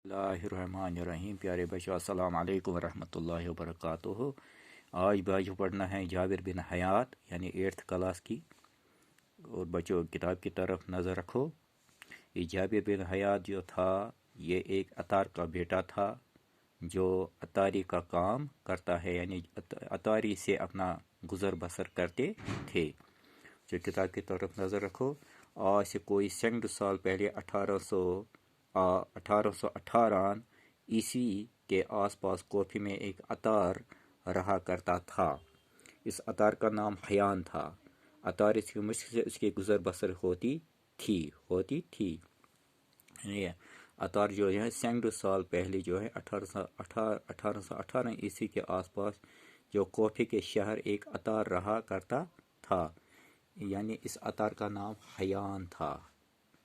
اللہ الرحمن الرحیم. پیارے بچوں السلام علیکم ورحمۃ اللہ وبرکاتہ. آج بچوں پڑھنا ہے جابر بن حیات یعنی 8th کلاس کی. اور بچوں کتاب کی طرف نظر رکھو. یہ جابر بن حیات جو تھا یہ ایک عطار کا بیٹا تھا جو عطاری کا کام کرتا ہے، یعنی عطاری سے اپنا گزر بسر کرتے تھے. جو کتاب کی طرف نظر رکھو. آج سے کوئی سینکڑوں سال پہلے 1818 عیسوی کے آس پاس کوفی میں ایک عطار رہا کرتا تھا. اس عطار کا نام حیان تھا. عطار کی مشکل سے اس کی گزر بسر ہوتی تھی. یہ عطار جو ہے سینکڑوں سال پہلے جو ہے 1818 عیسوی کے آس پاس جو کوفی کے شہر ایک عطار رہا کرتا تھا. یعنی اس عطار کا نام حیان تھا.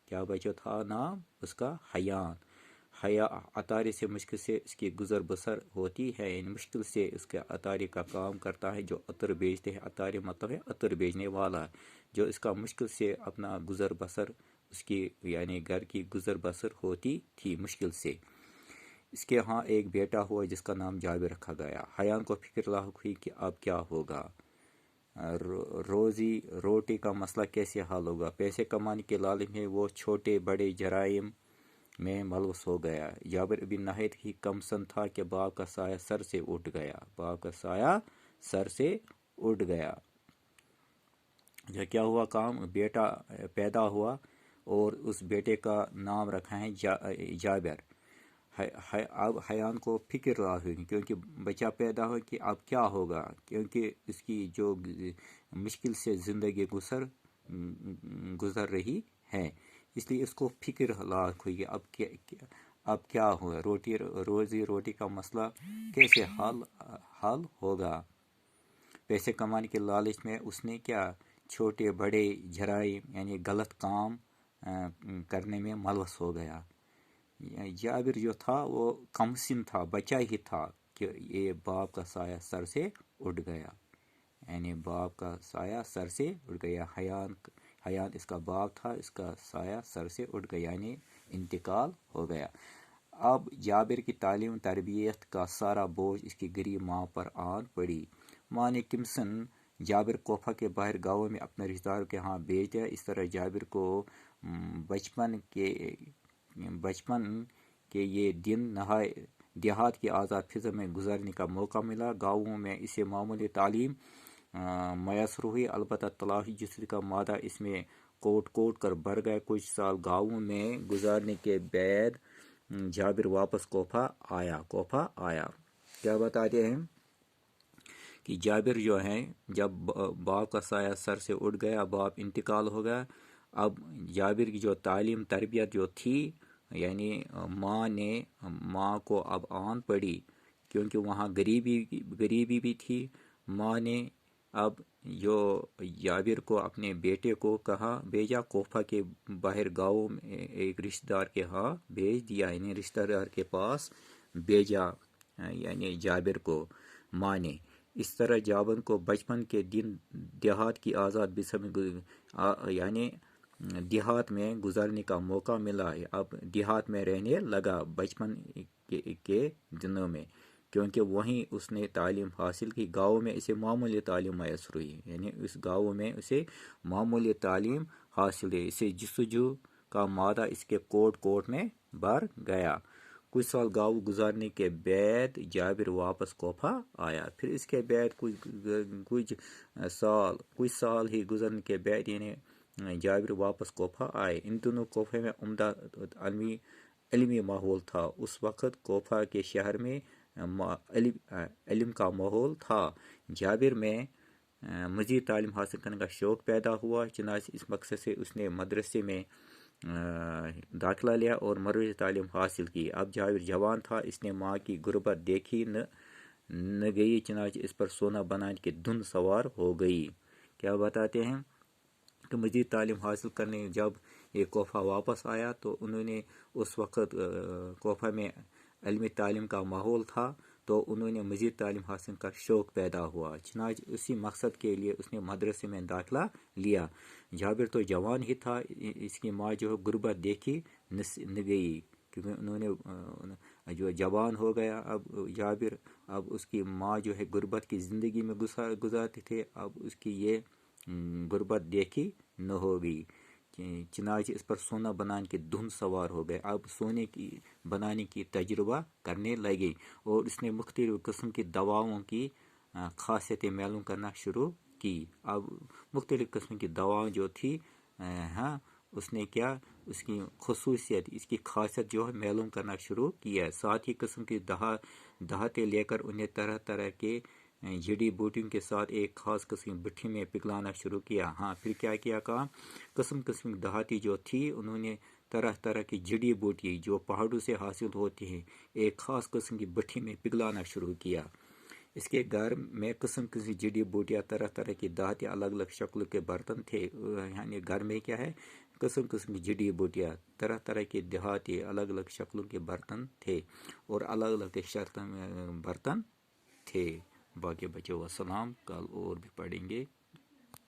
کیا بچوں تھا نام اس کا؟ حیان. عطاری سے مشکل سے اس کی گزر بسر ہوتی ہے، یعنی مشکل سے اس کے عطاری کا کام کرتا ہے جو عطر بیچتے ہیں. عطاری مطلب ہے عطر بیچنے والا، جو اس کا مشکل سے اپنا گزر بسر اس کی یعنی گھر کی گزر بسر ہوتی تھی مشکل سے. اس کے ہاں ایک بیٹا ہوا جس کا نام جابر رکھا گیا. حیان کو فکر لاحق ہوئی کہ اب کیا ہوگا، روزی روٹی کا مسئلہ کیسے حل ہوگا. پیسے کمانے کے لالچ میں وہ چھوٹے بڑے جرائم میں ملوث ہو گیا. جابر ابھی نہایت ہی کم سن تھا کہ باپ کا سایہ سر سے اٹھ گیا. جو کیا ہوا کام، بیٹا پیدا ہوا اور اس بیٹے کا نام رکھا ہے جابر. اب حیان کو فکر رہا ہوگی کیونکہ بچہ پیدا ہو کہ اب کیا ہوگا، کیونکہ اس کی جو مشکل سے زندگی گزر رہی ہے، اس لیے اس کو فکر لاحق ہوئی کہ اب کیا ہوگا، روزی روٹی کا مسئلہ کیسے حل ہوگا. پیسے کمانے کے لالچ میں اس نے کیا چھوٹے بڑے جرائم یعنی غلط کام کرنے میں ملوث ہو گیا. جابر جو تھا وہ کم سن تھا، بچہ ہی تھا کہ یہ باپ کا سایہ سر سے اٹھ گیا. یعنی باپ کا سایہ سر سے اٹھ گیا. حیان اس کا باپ تھا، اس کا سایہ سر سے اٹھ گیا یعنی انتقال ہو گیا. اب جابر کی تعلیم تربیت کا سارا بوجھ اس کی غریب ماں پر آن پڑی. ماں نے کمسن جابر کوفہ کے باہر گاؤں میں اپنے رشتہ داروں کے ہاں بھیج دیا. اس طرح جابر کو بچپن کے یہ دن دیہات کی آزاد فضا میں گزارنے کا موقع ملا. گاؤں میں اسے معمولی تعلیم میسر ہوئی، البتہ تلافی جسد کا مادہ اس میں کوٹ کر بھر گیا. کچھ سال گاؤں میں گزارنے کے بعد جابر واپس کوفہ آیا. کیا بتاتے ہیں کہ جابر جو ہے جب باپ کا سایہ سر سے اٹھ گیا، باپ انتقال ہو گیا، اب جابر کی جو تعلیم تربیت جو تھی یعنی ماں کو اب آن پڑی کیونکہ وہاں غریبی بھی تھی. ماں نے اب جو جابر کو اپنے بیٹے کو بھیجا کوفہ کے باہر گاؤں میں ایک رشتہ دار کے ہاں بھیج دیا، یعنی رشتہ دار کے پاس بھیجا یعنی جابر کو ماں نے. اس طرح جابر کو بچپن کے دن دیہات کی آزاد فضا میں یعنی دیہات میں گزارنے کا موقع ملا. اب دیہات میں رہنے لگا بچپن کے دنوں میں، کیونکہ وہیں اس نے تعلیم حاصل کی. گاؤں میں اسے معمولی تعلیم میسر ہوئی، یعنی اس گاؤں میں اسے معمولی تعلیم حاصل ہوئی. اسے جستجو کا مادہ اس کے کوٹ میں بھر گیا. کچھ سال گاؤں گزارنے کے بعد جابر واپس کوفہ آیا. پھر اس کے بعد کچھ سال ہی گزرنے کے بعد یعنی جابر واپس کوفہ آئے. ان دنوں کوفہ میں عمدہ علمی ماحول تھا. اس وقت کوفہ کے شہر میں علم کا ماحول تھا. جابر میں مزید تعلیم حاصل کرنے کا شوق پیدا ہوا، چنانچہ اس مقصد سے اس نے مدرسے میں داخلہ لیا اور مروج تعلیم حاصل کی. اب جابر جوان تھا، اس نے ماں کی غربت دیکھی نہ گئی، چنانچہ اس پر سونا بنانے کی دھن سوار ہو گئی. کیا بتاتے ہیں کہ مزید تعلیم حاصل کرنے جب یہ کوفہ واپس آیا تو انہوں نے اس وقت کوفہ میں علمی تعلیم کا ماحول تھا تو انہوں نے مزید تعلیم حاصل کا شوق پیدا ہوا. چنانچہ اسی مقصد کے لیے اس نے مدرسے میں داخلہ لیا. جابر تو جوان ہی تھا، اس کی ماں جو غربت دیکھی نہ گئی کیونکہ انہوں نے جو جوان ہو گیا اب جابر، اب اس کی ماں جو ہے غربت کی زندگی میں گزارتے تھے، اب اس کی یہ غربت دیکھی نہ ہوگی، چنانچہ اس پر سونا بنانے کے دھن سوار ہو گئے، اب سونے کی بنانے کی تجربہ کرنے لگے، اور اس نے مختلف قسم کی دواؤں کی خاصیتیں معلوم کرنا شروع کی۔ اب مختلف قسم کی دواؤں جو تھی، ہاں، اس نے کیا، اس کی خصوصیت، اس کی خاصیت جو ہے معلوم کرنا شروع کیا، ساتھ ہی قسم کی دہاتے لے کر انہیں طرح طرح کے جڑی بوٹیوں کے ساتھ ایک خاص قسم کی بٹھی میں پگھلانا شروع کیا۔ ہاں، پھر کیا کیا کام، قسم قسم کی دہاتی جو تھی انہوں نے طرح طرح کی جڑی بوٹی جو پہاڑوں سے حاصل ہوتی ہیں ایک خاص قسم کی بٹھی میں پگھلانا شروع کیا۔ اس کے گھر میں قسم قسم کی جڑی بوٹیاں، طرح طرح کی دہاتی، الگ الگ شکل کے برتن تھے، یعنی گھر میں کیا ہے، قسم قسم کی جڑی بوٹیاں، طرح طرح کی دہاتی الگ الگ شکلوں کے برتن تھے، اور الگ الگ برتن تھے۔ باقی بچوں والسلام، کل اور بھی پڑھیں گے۔